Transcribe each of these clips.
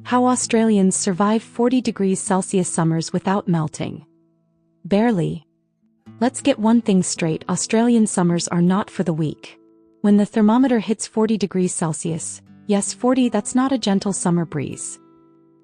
How Australians survive 40 degrees Celsius summers without melting. Barely. Let's get one thing straight, Australian summers are not for the weak. When the thermometer hits 40 degrees Celsius, yes 40, that's not a gentle summer breeze.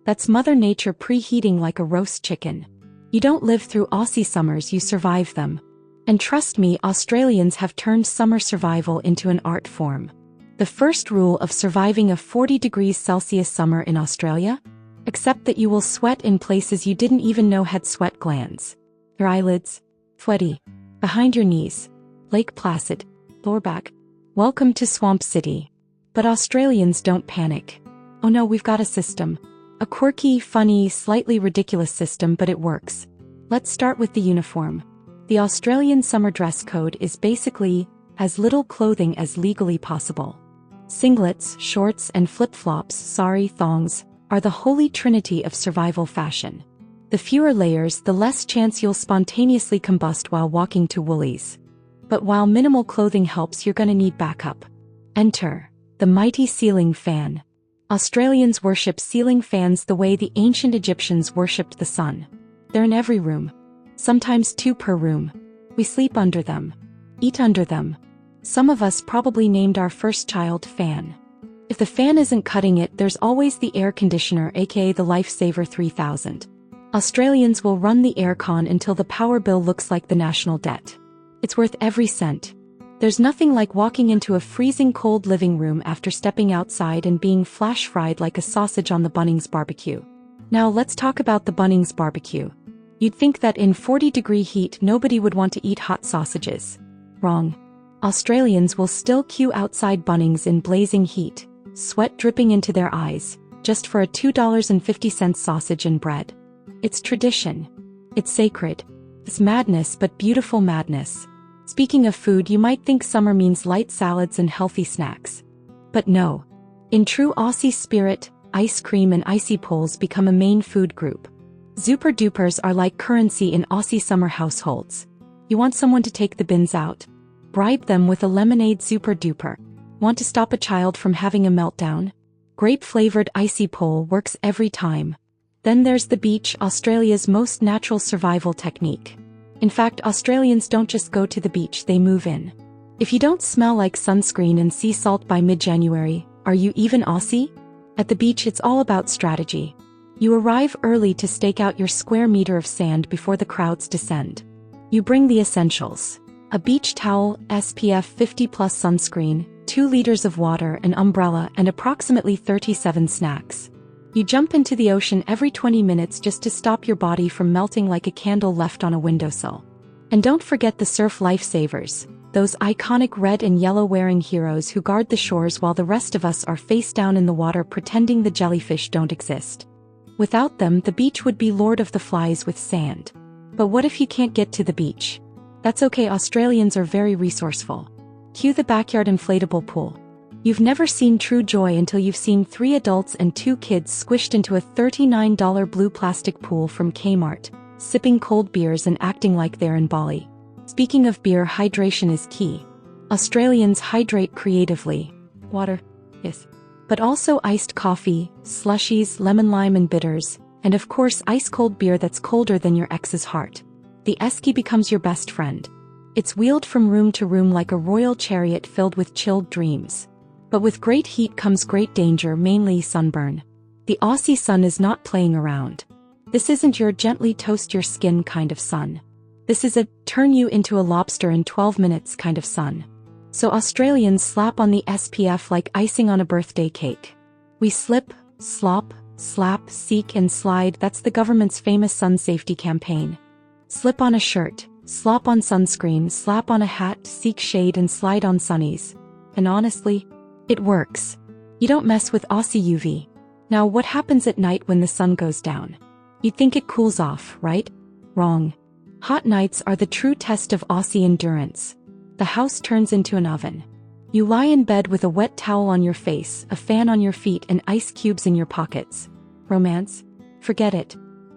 That's Mother Nature preheating like a roast chicken. You don't live through Aussie summers, you survive them. And trust me, Australians have turned summer survival into an art form. The first rule of surviving a 40 degrees Celsius summer in Australia? Accept that you will sweat in places you didn't even know had sweat glands. Your eyelids, sweaty, behind your knees, Lake Placid, lower back. Welcome to Swamp City. But Australians don't panic. Oh no, we've got a system. A quirky, funny, slightly ridiculous system, but it works. Let's start with the uniform. The Australian summer dress code is basically as little clothing as legally possible. Singlets, shorts, and flip-flops, thongs, are the holy trinity of survival fashion. The fewer layers, the less chance you'll spontaneously combust while walking to Woolies. But while minimal clothing helps, you're gonna need backup. Enter the mighty ceiling fan. Australians worship ceiling fans the way the ancient Egyptians worshipped the sun. They're in every room. Sometimes 2 per room. We sleep under them. Eat under them. Some of us probably named our first child Fan. If the fan isn't cutting it, there's always the air conditioner, aka the Lifesaver 3000. Australians will run the aircon until the power bill looks like the national debt. It's worth every cent. There's nothing like walking into a freezing cold living room after stepping outside and being flash fried like a sausage on the Bunnings barbecue. Now let's talk about the Bunnings barbecue. You'd think that in 40-degree heat nobody would want to eat hot sausages. Wrong. Australians will still queue outside Bunnings in blazing heat, sweat dripping into their eyes, just for a $2.50 sausage and bread. It's tradition. It's sacred. It's madness, but beautiful madness. Speaking of food, you might think summer means light salads and healthy snacks. But no. In true Aussie spirit, ice cream and icy poles become a main food group. Zooper Doopers are like currency in Aussie summer households. You want someone to take the bins out? Bribe them with a lemonade Zooper Dooper. Want to stop a child from having a meltdown? Grape-flavored icy pole works every time. Then there's the beach, Australia's most natural survival technique. In fact, Australians don't just go to the beach, they move in. If you don't smell like sunscreen and sea salt by mid-January, are you even Aussie? At the beach, it's all about strategy. You arrive early to stake out your square meter of sand before the crowds descend. You bring the essentials. A beach towel, SPF 50+ sunscreen, 2 liters of water, an umbrella, and approximately 37 snacks. You jump into the ocean every 20 minutes just to stop your body from melting like a candle left on a windowsill. And don't forget the surf lifesavers, those iconic red and yellow wearing heroes who guard the shores while the rest of us are face down in the water pretending the jellyfish don't exist. Without them, the beach would be Lord of the Flies with sand. But what if you can't get to the beach? That's okay, Australians are very resourceful. Cue the backyard inflatable pool. You've never seen true joy until you've seen 3 adults and 2 kids squished into a $39 blue plastic pool from Kmart, sipping cold beers and acting like they're in Bali. Speaking of beer, hydration is key. Australians hydrate creatively. Water, yes. But also iced coffee, slushies, lemon lime and bitters, and of course ice-cold beer that's colder than your ex's heart. The esky becomes your best friend. It's wheeled from room to room like a royal chariot filled with chilled dreams. But with great heat comes great danger, mainly sunburn. The Aussie sun is not playing around. This isn't your gently toast your skin kind of sun. This is a turn you into a lobster in 12 minutes kind of sun. So Australians slap on the SPF like icing on a birthday cake. We slip, slop, slap, seek and slide, that's the government's famous sun safety campaign. Slip on a shirt, slop on sunscreen, slap on a hat, seek shade and slide on sunnies. And honestly, it works. You don't mess with Aussie UV. Now what happens at night when the sun goes down? You'd think it cools off, right? Wrong. Hot nights are the true test of Aussie endurance. The house turns into an oven. You lie in bed with a wet towel on your face, a fan on your feet and ice cubes in your pockets. Romance? Forget it.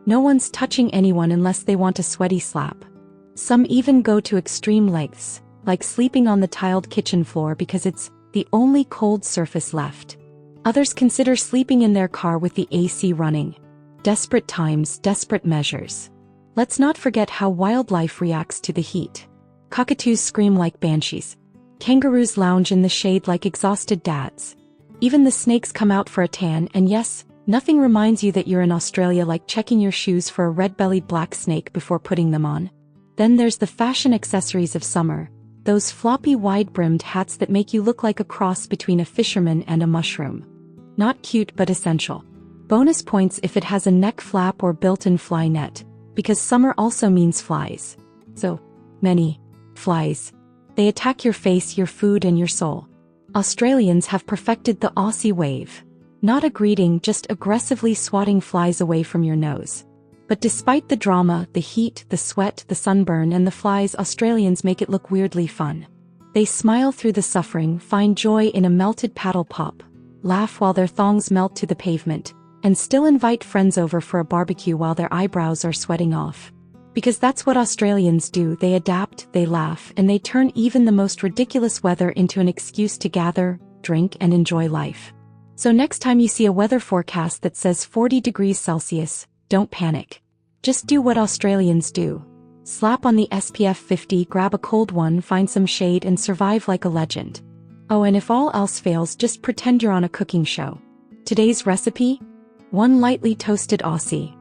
No one's touching anyone unless they want a sweaty slap. Some even go to extreme lengths, like sleeping on the tiled kitchen floor because it's the only cold surface left. Others consider sleeping in their car with the AC running. Desperate times, desperate measures. Let's not forget how wildlife reacts to the heat. Cockatoos scream like banshees. Kangaroos lounge in the shade like exhausted dads. Even the snakes come out for a tan, and yes, nothing reminds you that you're in Australia like checking your shoes for a red-bellied black snake before putting them on. Then there's the fashion accessories of summer. Those floppy wide-brimmed hats that make you look like a cross between a fisherman and a mushroom. Not cute but essential. Bonus points if it has a neck flap or built-in fly net, because summer also means flies. So many flies. They attack your face, your food, and your soul. Australians have perfected the Aussie wave. Not a greeting, just aggressively swatting flies away from your nose. But despite the drama, the heat, the sweat, the sunburn, and the flies, Australians make it look weirdly fun. They smile through the suffering, find joy in a melted paddle pop, laugh while their thongs melt to the pavement, and still invite friends over for a barbecue while their eyebrows are sweating off. Because that's what Australians do. They adapt, they laugh, and they turn even the most ridiculous weather into an excuse to gather, drink, and enjoy life. So next time you see a weather forecast that says 40 degrees Celsius, don't panic. Just do what Australians do. Slap on the SPF 50, grab a cold one, find some shade, and survive like a legend. Oh, and if all else fails, just pretend you're on a cooking show. Today's recipe? 1 lightly toasted Aussie.